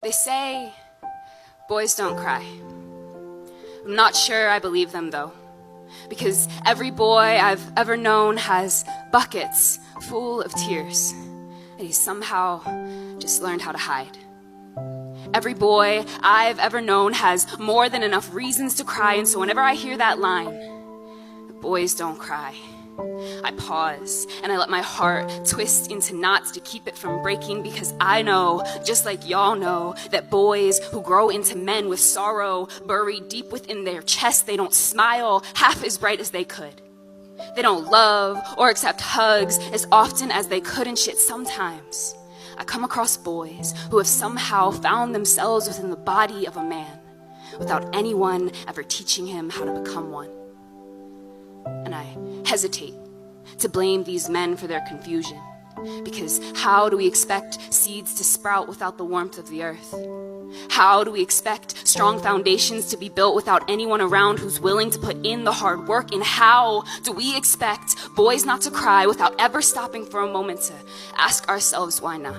They say boys don't cry. I'm not sure I believe them though, because every boy I've ever known has buckets full of tears that he somehow just learned how to hide. Every boy I've ever known has more than enough reasons to cry, and so whenever I hear that line, boys don't cry, I pause and I let my heart twist into knots to keep it from breaking, because I know, just like y'all know, that boys who grow into men with sorrow buried deep within their chest, they don't smile half as bright as they could. They don't love or accept hugs as often as they could, and shit, sometimes I come across boys who have somehow found themselves within the body of a man without anyone ever teaching him how to become one. And I hesitate to blame these men for their confusion, because how do we expect seeds to sprout without the warmth of the earth? How do we expect strong foundations to be built without anyone around who's willing to put in the hard work? And how do we expect boys not to cry without ever stopping for a moment to ask ourselves why not?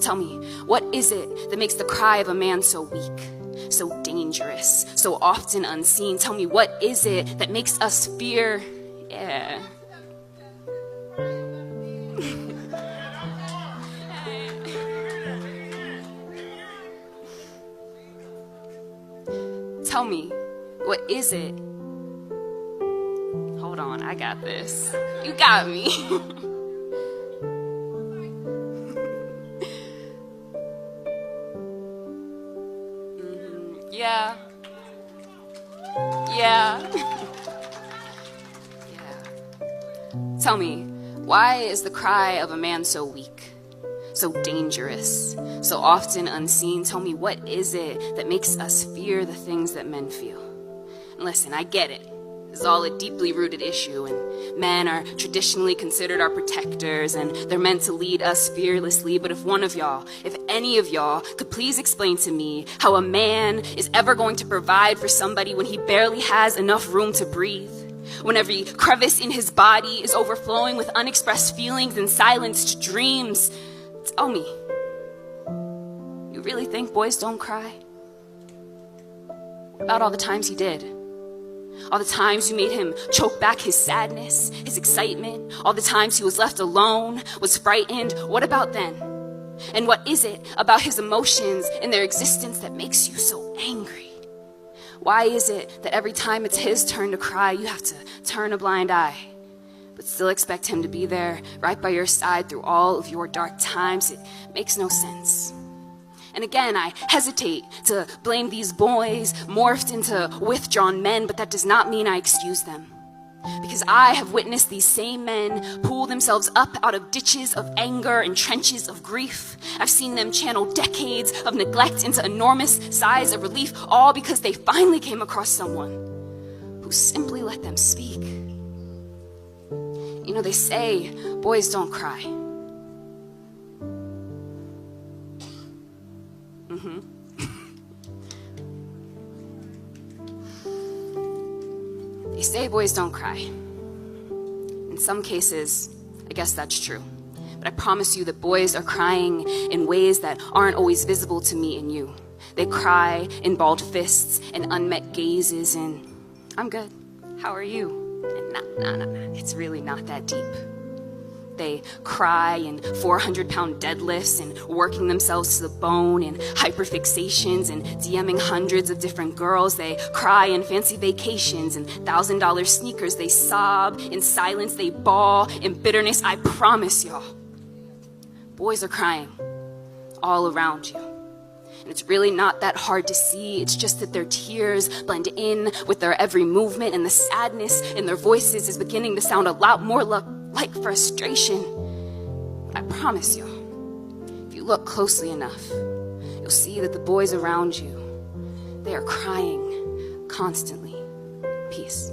Tell me, what is it that makes the cry of a man so weak, so dangerous, so often unseen? Tell me, what is it that makes us fear? Yeah. Tell me, what is it? Hold on, I got this. You got me. Yeah. Tell me, why is the cry of a man so weak, so dangerous, so often unseen? Tell me, what is it that makes us fear the things that men feel? And listen, I get it. This is all a deeply rooted issue, and men are traditionally considered our protectors, and they're meant to lead us fearlessly. But if one of y'all, if any of y'all, could please explain to me how a man is ever going to provide for somebody when he barely has enough room to breathe, when every crevice in his body is overflowing with unexpressed feelings and silenced dreams? Tell me, you really think boys don't cry? What about all the times you did? All the times you made him choke back his sadness, his excitement, all the times he was left alone, was frightened? What about then? And what is it about his emotions and their existence that makes you so angry? Why is it that every time it's his turn to cry, you have to turn a blind eye, but still expect him to be there right by your side through all of your dark times? It makes no sense. And again, I hesitate to blame these boys morphed into withdrawn men, but that does not mean I excuse them. Because I have witnessed these same men pull themselves up out of ditches of anger and trenches of grief. I've seen them channel decades of neglect into enormous sighs of relief, all because they finally came across someone who simply let them speak. You know, they say boys don't cry. They say boys don't cry. In some cases, I guess that's true. But I promise you that boys are crying in ways that aren't always visible to me and you. They cry in balled fists and unmet gazes and, I'm good, how are you? And nah, it's really not that deep. They cry in 400-pound deadlifts and working themselves to the bone and hyperfixations and DMing hundreds of different girls. They cry in fancy vacations and $1,000 sneakers. They sob in silence. They bawl in bitterness. I promise y'all, boys are crying all around you. And it's really not that hard to see. It's just that their tears blend in with their every movement, and the sadness in their voices is beginning to sound a lot more like frustration. I promise you, if you look closely enough, you'll see that the boys around you, they are crying constantly. Peace.